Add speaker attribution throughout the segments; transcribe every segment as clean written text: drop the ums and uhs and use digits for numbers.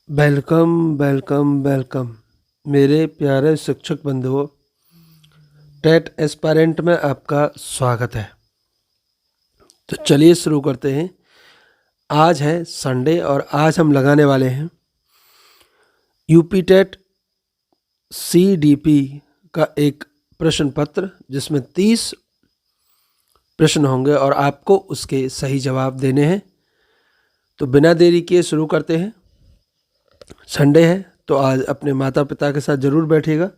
Speaker 1: Welcome welcome welcome मेरे प्यारे शिक्षक बंधुओं। टेट एस्पायरेंट में आपका स्वागत है। तो चलिए शुरू करते हैं। आज है संडे और आज हम लगाने वाले हैं यूपी टेट CDP का एक प्रश्न पत्र जिसमें 30 प्रश्न होंगे और आपको उसके सही जवाब देने हैं। तो बिना देरी किए शुरू करते हैं। संडे है तो आज अपने माता पिता के साथ ज़रूर बैठिएगा।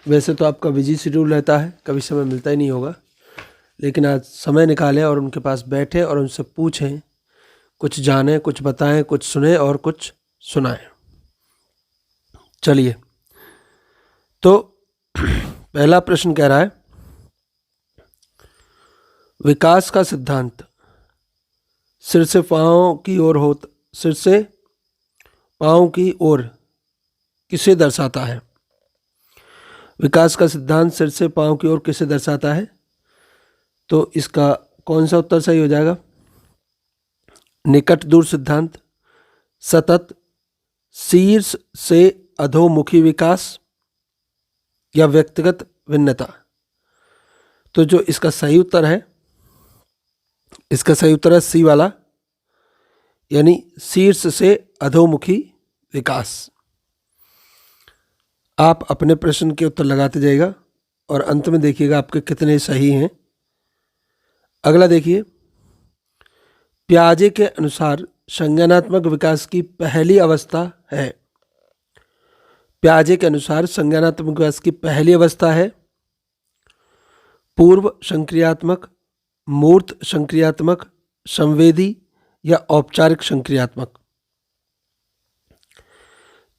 Speaker 1: वैसे तो आपका बिजी शेड्यूल रहता है, कभी समय मिलता ही नहीं होगा, लेकिन आज समय निकालें और उनके पास बैठें और उनसे पूछें, कुछ जानें, कुछ बताएं, कुछ सुने और कुछ सुनाएं। चलिए, तो पहला प्रश्न कह रहा है, विकास का सिद्धांत सिर से पाँव की ओर किसे दर्शाता है? विकास का सिद्धांत सिर से पाँव की ओर किसे दर्शाता है? तो इसका कौन सा उत्तर सही हो जाएगा? निकट दूर सिद्धांत, सतत, शीर्ष से अधोमुखी विकास या व्यक्तिगत भिन्नता। तो जो इसका सही उत्तर है, इसका सही उत्तर है सी वाला, यानी शीर्ष से अधोमुखी विकास। आप अपने प्रश्न के उत्तर लगाते जाइएगा और अंत में देखिएगा आपके कितने सही हैं। अगला देखिए, पियाजे के अनुसार संज्ञानात्मक विकास की पहली अवस्था है। पियाजे के अनुसार संज्ञानात्मक विकास की पहली अवस्था है पूर्व संक्रियात्मक, मूर्त संक्रियात्मक, संवेदी या औपचारिक संक्रियात्मक।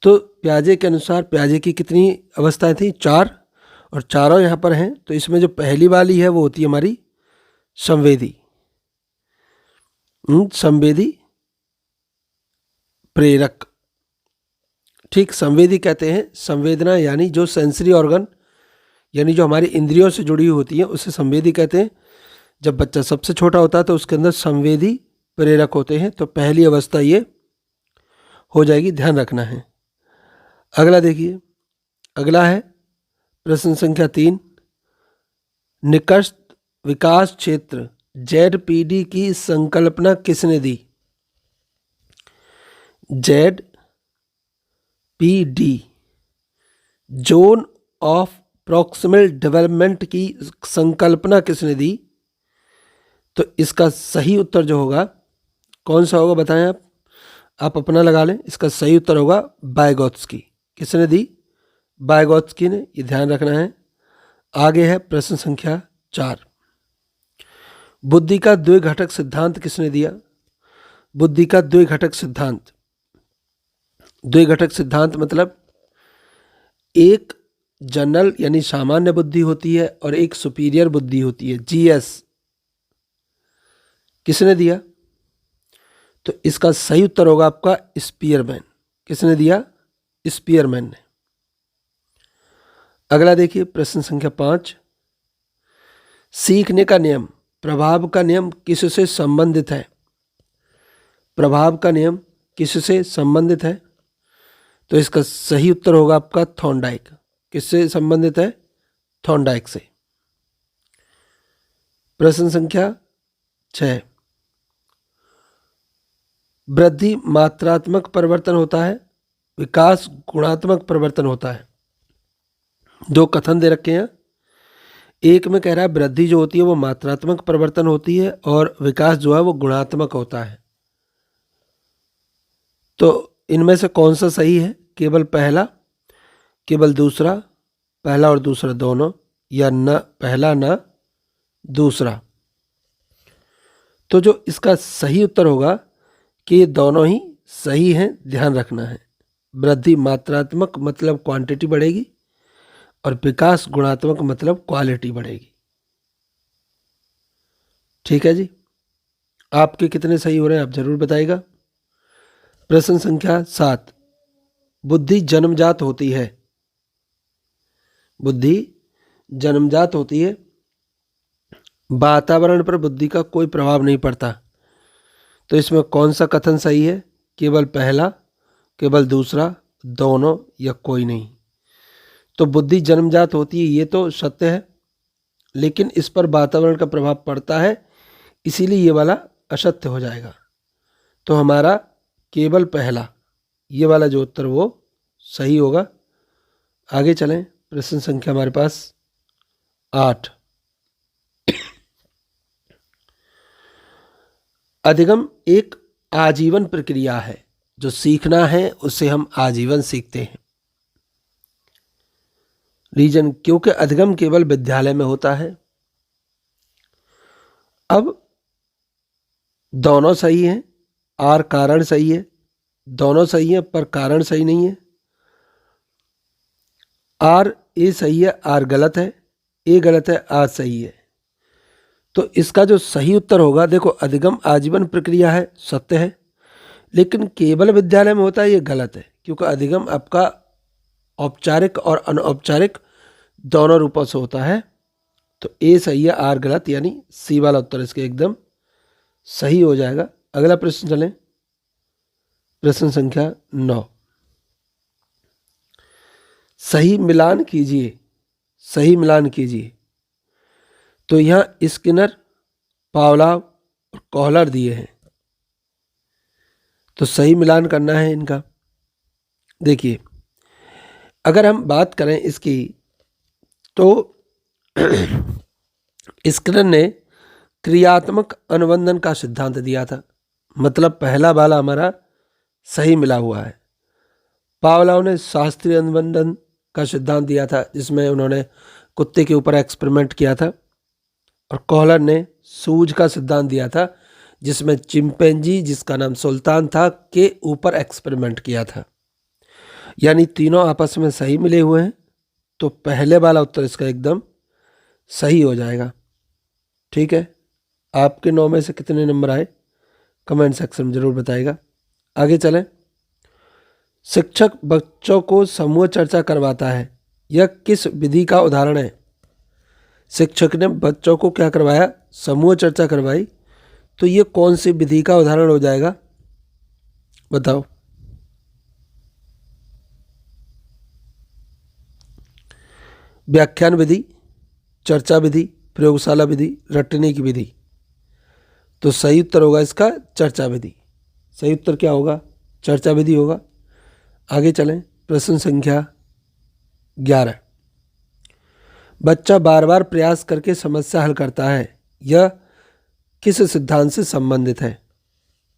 Speaker 1: तो पियाजे के अनुसार पियाजे की कितनी अवस्थाएं थी? 4, और चारों यहाँ पर हैं। तो इसमें जो पहली वाली है वो होती है हमारी संवेदी। संवेदी प्रेरक, ठीक, संवेदी कहते हैं। संवेदना यानी जो सेंसरी ऑर्गन, यानी जो हमारी इंद्रियों से जुड़ी हुई होती है, उसे संवेदी कहते हैं। जब बच्चा सबसे छोटा होता है तो उसके अंदर संवेदी प्रेरक होते हैं। तो पहली अवस्था ये हो जाएगी, ध्यान रखना है। अगला देखिए, अगला है प्रश्न संख्या 3, निकट विकास क्षेत्र ZPD की संकल्पना किसने दी? ZPD, zone of proximal development की संकल्पना किसने दी? तो इसका सही उत्तर जो होगा, कौन सा होगा बताएं आप अपना लगा लें। इसका सही उत्तर होगा वाइगोत्स्की। किसने दी? वाइगोत्स्की ने, ये ध्यान रखना है। आगे है प्रश्न संख्या 4, बुद्धि का द्विघटक सिद्धांत किसने दिया? बुद्धि का द्विघटक सिद्धांत, द्विघटक सिद्धांत मतलब एक जनरल यानी सामान्य बुद्धि होती है और एक सुपीरियर बुद्धि होती है, GS। किसने दिया? तो इसका सही उत्तर होगा आपका स्पीयरमैन। किसने दिया? स्पीयरमैन ने। अगला देखिए प्रश्न संख्या 5, सीखने का नियम, प्रभाव का नियम किससे संबंधित है? प्रभाव का नियम किससे संबंधित है? तो इसका सही उत्तर होगा आपका थॉर्नडाइक। किससे संबंधित है? थॉर्नडाइक से। प्रश्न संख्या 6, वृद्धि मात्रात्मक परिवर्तन होता है, विकास गुणात्मक परिवर्तन होता है। दो कथन दे रखे हैं। एक में कह रहा है वृद्धि जो होती है वो मात्रात्मक परिवर्तन होती है और विकास जो है वो गुणात्मक होता है। तो इनमें से कौन सा सही है? केवल पहला, केवल दूसरा, पहला और दूसरा दोनों, या न पहला न दूसरा? तो जो इसका सही उत्तर होगा कि ये दोनों ही सही हैं, ध्यान रखना है। वृद्धि मात्रात्मक मतलब क्वांटिटी बढ़ेगी और विकास गुणात्मक मतलब क्वालिटी बढ़ेगी। ठीक है जी, आपके कितने सही हो रहे हैं आप जरूर बताइएगा। प्रश्न संख्या 7, बुद्धि जन्मजात होती है। बुद्धि जन्मजात होती है, वातावरण पर बुद्धि का कोई प्रभाव नहीं पड़ता। तो इसमें कौन सा कथन सही है? केवल पहला केवल दूसरा, दोनों या कोई नहीं। तो बुद्धि जन्मजात होती है, ये तो सत्य है, लेकिन इस पर वातावरण का प्रभाव पड़ता है, इसीलिए ये वाला असत्य हो जाएगा। तो हमारा केवल पहला, ये वाला जो उत्तर वो सही होगा। आगे चलें, प्रश्न संख्या हमारे पास 8। अधिगम एक आजीवन प्रक्रिया है। जो सीखना है उसे हम आजीवन सीखते हैं। रीजन, क्योंकि अधिगम केवल विद्यालय में होता है। अब दोनों सही हैं, आर कारण सही है, दोनों सही है पर कारण सही नहीं है। आर ए सही है, आर गलत है, ए गलत है, आर सही है। तो इसका जो सही उत्तर होगा, देखो अधिगम आजीवन प्रक्रिया है, सत्य है, लेकिन केवल विद्यालय में होता है, ये गलत है, क्योंकि अधिगम आपका औपचारिक और अनौपचारिक दोनों रूपों से होता है। तो ए सही है, आर गलत, यानी सी वाला उत्तर इसके एकदम सही हो जाएगा। अगला प्रश्न चलें, प्रश्न संख्या 9। सही मिलान कीजिए, सही मिलान कीजिए। तो यहाँ स्किनर, पावलोव और कोहलर दिए हैं, तो सही मिलान करना है इनका। देखिए, अगर हम बात करें इसकी, तो स्किनर ने क्रियात्मक अनुबंधन का सिद्धांत दिया था, मतलब पहला वाला हमारा सही मिला हुआ है। पावलोव ने शास्त्रीय अनुबंधन का सिद्धांत दिया था, जिसमें उन्होंने कुत्ते के ऊपर एक्सपेरिमेंट किया था। और कोहलर ने सूझ का सिद्धांत दिया था, जिसमें चिंपैंजी, जिसका नाम सुल्तान था, के ऊपर एक्सपेरिमेंट किया था। यानी तीनों आपस में सही मिले हुए हैं, तो पहले वाला उत्तर इसका एकदम सही हो जाएगा। ठीक है, आपके 9 में से कितने नंबर आए कमेंट सेक्शन में जरूर बताइएगा। आगे चलें, शिक्षक बच्चों को समूह चर्चा करवाता है, यह किस विधि का उदाहरण है? शिक्षक ने बच्चों को क्या करवाया? समूह चर्चा करवाई। तो ये कौन सी विधि का उदाहरण हो जाएगा, बताओ। व्याख्यान विधि, चर्चा विधि, प्रयोगशाला विधि, रटने की विधि। तो सही उत्तर होगा इसका चर्चा विधि। सही उत्तर क्या होगा? चर्चा विधि होगा। आगे चलें, प्रश्न संख्या 11। बच्चा बार बार प्रयास करके समस्या हल करता है, यह किस सिद्धांत से संबंधित है?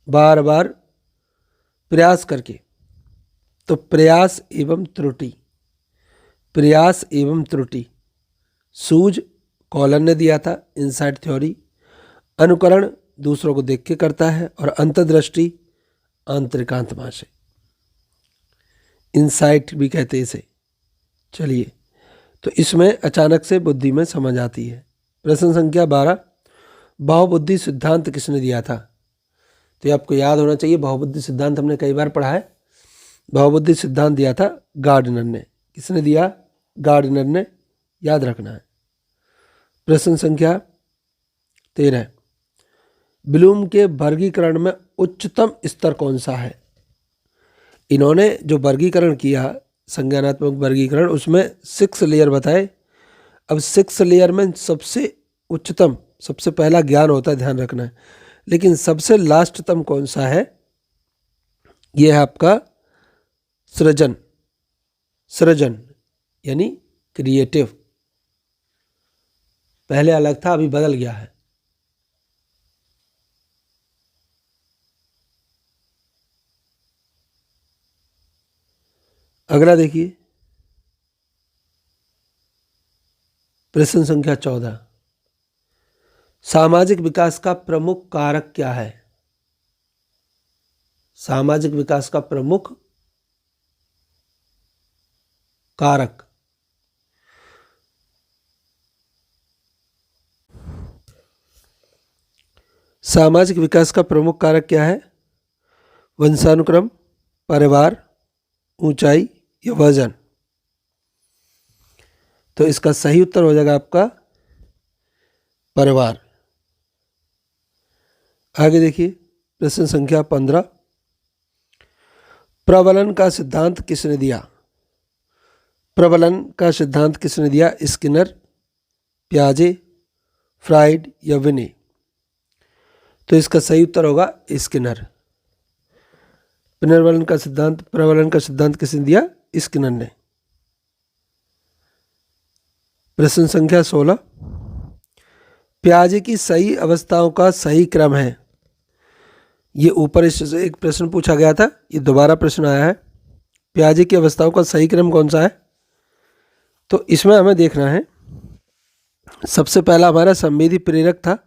Speaker 1: बार बार प्रयास करके, तो प्रयास एवं त्रुटि, प्रयास एवं त्रुटि। सूझ कॉलर ने दिया था, इनसाइट थ्योरी। अनुकरण दूसरों को देख के करता है, और अंतर्दृष्टि आंतरिकांतमा से, इनसाइट भी कहते इसे। चलिए, तो इसमें अचानक से बुद्धि में समझ आती है। प्रश्न संख्या 12। बहुबुद्धि सिद्धांत किसने दिया था? तो ये आपको याद होना चाहिए, बहुबुद्धि सिद्धांत हमने कई बार पढ़ा है। बहुबुद्धि सिद्धांत दिया था गार्डनर ने। किसने दिया? गार्डनर ने, याद रखना है। प्रश्न संख्या 13। ब्लूम के वर्गीकरण में उच्चतम स्तर कौन सा है? इन्होंने जो वर्गीकरण किया, संज्ञानात्मक वर्गीकरण, उसमें 6 लेयर बताए। अब 6 लेयर में सबसे उच्चतम, सबसे पहला ज्ञान होता है, ध्यान रखना है। लेकिन सबसे लास्टतम कौन सा है? यह है आपका सृजन। सृजन यानी क्रिएटिव। पहले अलग था, अभी बदल गया है। अगला देखिए, प्रश्न संख्या 14। सामाजिक विकास का प्रमुख कारक क्या है? सामाजिक विकास का प्रमुख कारक। सामाजिक विकास का प्रमुख कारक क्या है? वंशानुक्रम, परिवार, ऊंचाई या वजन? तो इसका सही उत्तर हो जाएगा आपका परिवार। आगे देखिए, प्रश्न संख्या 15। प्रबलन का सिद्धांत किसने दिया? प्रबलन का सिद्धांत किसने दिया? स्किनर, पियाजे, फ्राइड या विने? तो इसका सही उत्तर होगा स्किनर। प्रबलन का सिद्धांत किसने दिया? स्किनर ने। प्रश्न संख्या 16, प्याजे की सही अवस्थाओं का सही क्रम है। ये ऊपर इस एक प्रश्न पूछा गया था, ये दोबारा प्रश्न आया है। प्याजे की अवस्थाओं का सही क्रम कौन सा है? तो इसमें हमें देखना है, सबसे पहला हमारा संवेदी प्रेरक था,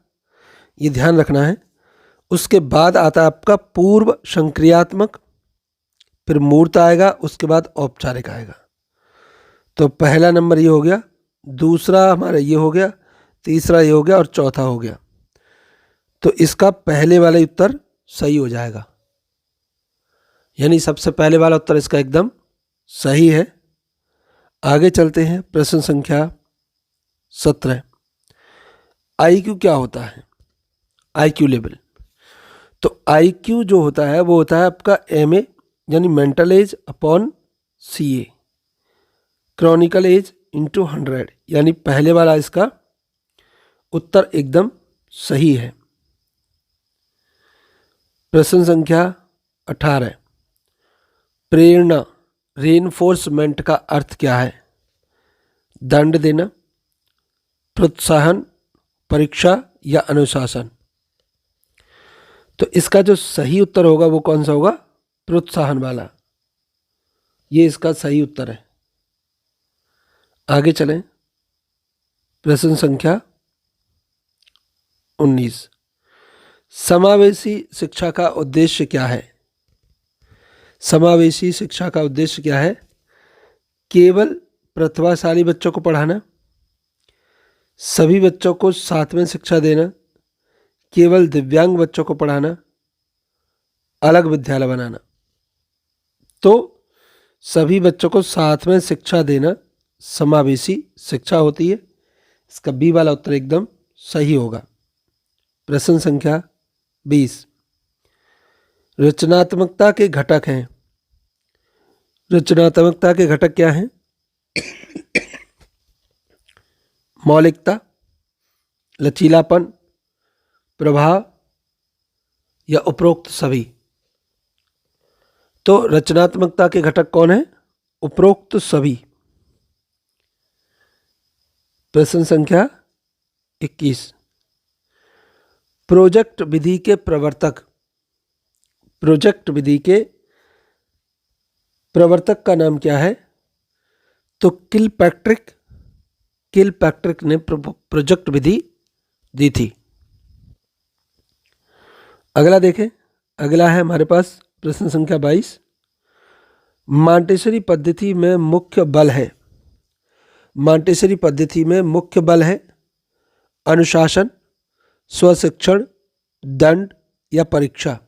Speaker 1: ये ध्यान रखना है। उसके बाद आता है आपका पूर्व संक्रियात्मक, फिर मूर्त आएगा, उसके बाद औपचारिक आएगा। तो पहला नंबर ये हो गया, दूसरा हमारा ये हो गया, तीसरा ये हो गया और चौथा हो गया। तो इसका पहले वाला उत्तर सही हो जाएगा, यानी सबसे पहले वाला उत्तर इसका एकदम सही है। आगे चलते हैं, प्रश्न संख्या 17, आईक्यू क्या होता है? IQ level. तो आईक्यू जो होता है वो होता है आपका एमए यानी mental age upon C A, chronicle age into 100, यानी पहले वाला इसका उत्तर एकदम सही है। प्रश्न संख्या 18, प्रेरणा रेनफोर्समेंट का अर्थ क्या है? दंड देना, प्रोत्साहन, परीक्षा या अनुशासन? तो इसका जो सही उत्तर होगा वो कौन सा होगा? प्रोत्साहन वाला, ये इसका सही उत्तर है। आगे चलें, प्रश्न संख्या 19, समावेशी शिक्षा का उद्देश्य क्या है? समावेशी शिक्षा का उद्देश्य क्या है? केवल प्रतिभाशाली बच्चों को पढ़ाना, सभी बच्चों को साथ में शिक्षा देना, केवल दिव्यांग बच्चों को पढ़ाना, अलग विद्यालय बनाना? तो सभी बच्चों को साथ में शिक्षा देना समावेशी शिक्षा होती है, इसका बी वाला उत्तर एकदम सही होगा। प्रश्न संख्या 20, रचनात्मकता के घटक हैं। रचनात्मकता के घटक क्या हैं? मौलिकता, लचीलापन, प्रभाव या उपरोक्त सभी? तो रचनात्मकता के घटक कौन है? उपरोक्त सभी। प्रश्न संख्या 21, प्रोजेक्ट विधि के प्रवर्तक। प्रोजेक्ट विधि के प्रवर्तक का नाम क्या है? तो किलपैट्रिक ने प्रोजेक्ट विधि दी थी। अगला देखें, अगला है हमारे पास प्रश्न संख्या 22, मॉन्टेसरी पद्धति में मुख्य बल है। मॉन्टेसरी पद्धति में मुख्य बल है अनुशासन, स्वशिक्षण, दंड या परीक्षा?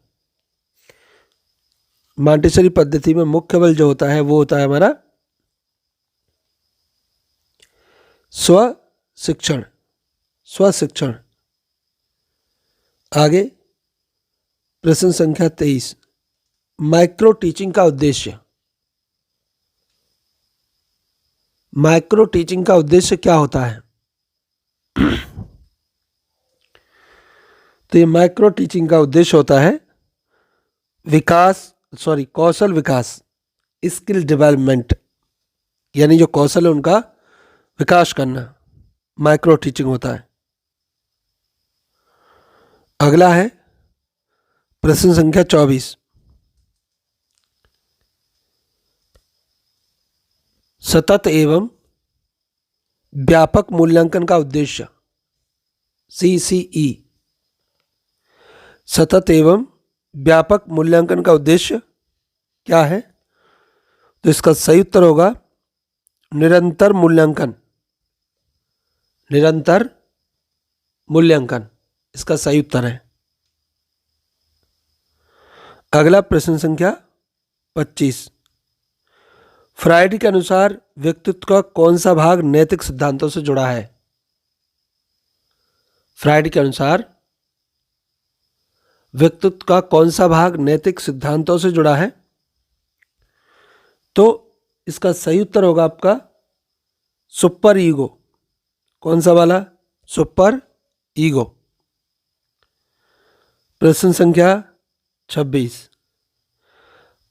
Speaker 1: मॉन्टेसरी पद्धति में मुख्य बल जो होता है वो होता है हमारा स्वशिक्षण। स्वशिक्षण। आगे प्रश्न संख्या 23, माइक्रो टीचिंग का उद्देश्य। माइक्रो टीचिंग का उद्देश्य क्या होता है? तो ये माइक्रो टीचिंग का उद्देश्य होता है कौशल विकास, स्किल डेवलपमेंट, यानी जो कौशल है उनका विकास करना माइक्रो टीचिंग होता है। अगला है प्रश्न संख्या 24, सतत एवं व्यापक मूल्यांकन का उद्देश्य, CCE। सतत एवं व्यापक मूल्यांकन का उद्देश्य क्या है? तो इसका सही उत्तर होगा निरंतर मूल्यांकन। निरंतर मूल्यांकन इसका सही उत्तर है। अगला प्रश्न संख्या 25, फ्राइड के अनुसार व्यक्तित्व का कौन सा भाग नैतिक सिद्धांतों से जुड़ा है? फ्राइड के अनुसार व्यक्तित्व का कौन सा भाग नैतिक सिद्धांतों से जुड़ा है? तो इसका सही उत्तर होगा आपका सुपर ईगो। कौन सा वाला? Super ego. प्रश्न संख्या 26,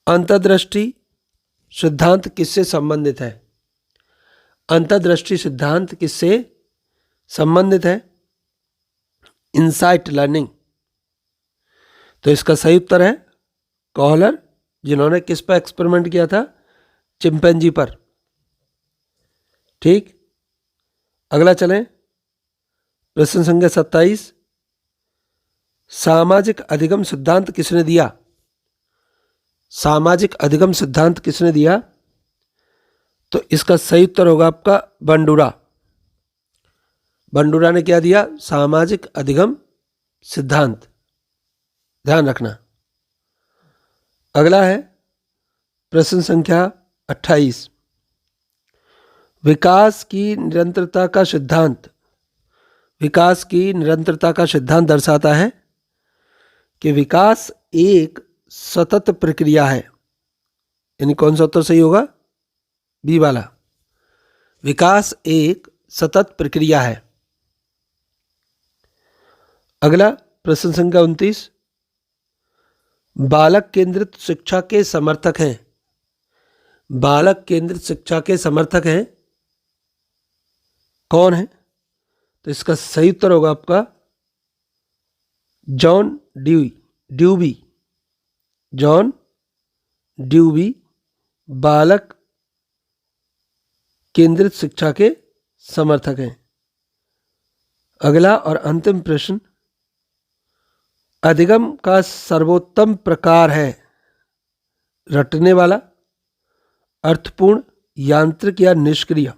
Speaker 1: अंतर्दृष्टि सिद्धांत किससे संबंधित है? अंतर्दृष्टि सिद्धांत किससे संबंधित है? Insight learning. तो इसका सही उत्तर है कॉहलर, जिन्होंने किस पर एक्सपेरिमेंट किया था? चिंपैंजी पर। ठीक, अगला चलें। प्रश्न संख्या 27, सामाजिक अधिगम सिद्धांत किसने दिया? सामाजिक अधिगम सिद्धांत किसने दिया? तो इसका सही उत्तर होगा आपका बंडूरा। बंडूरा ने क्या दिया? सामाजिक अधिगम सिद्धांत। ध्यान रखना। अगला है प्रश्न संख्या 28, विकास की निरंतरता का सिद्धांत। विकास की निरंतरता का सिद्धांत दर्शाता है कि विकास एक सतत प्रक्रिया है। यानी कौन सा उत्तर सही होगा? बी वाला। विकास एक सतत प्रक्रिया है। अगला प्रश्न संख्या 29, बालक केंद्रित शिक्षा के समर्थक हैं। बालक केंद्रित शिक्षा के समर्थक हैं कौन है? तो इसका सही उत्तर होगा आपका जॉन ड्यूबी। जॉन ड्यूबी बालक केंद्रित शिक्षा के समर्थक हैं। अगला और अंतिम प्रश्न, अधिगम का सर्वोत्तम प्रकार है? रटने वाला, अर्थपूर्ण, यांत्रिक या निष्क्रिय?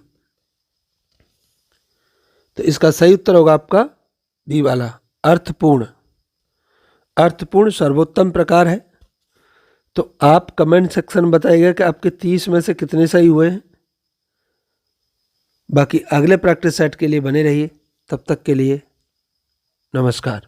Speaker 1: तो इसका सही उत्तर होगा आपका बी वाला, अर्थपूर्ण। अर्थपूर्ण सर्वोत्तम प्रकार है। तो आप कमेंट सेक्शन में बताइएगा कि आपके 30 में से कितने सही हुए हैं। बाकी अगले प्रैक्टिस सेट के लिए बने रहिए। तब तक के लिए नमस्कार।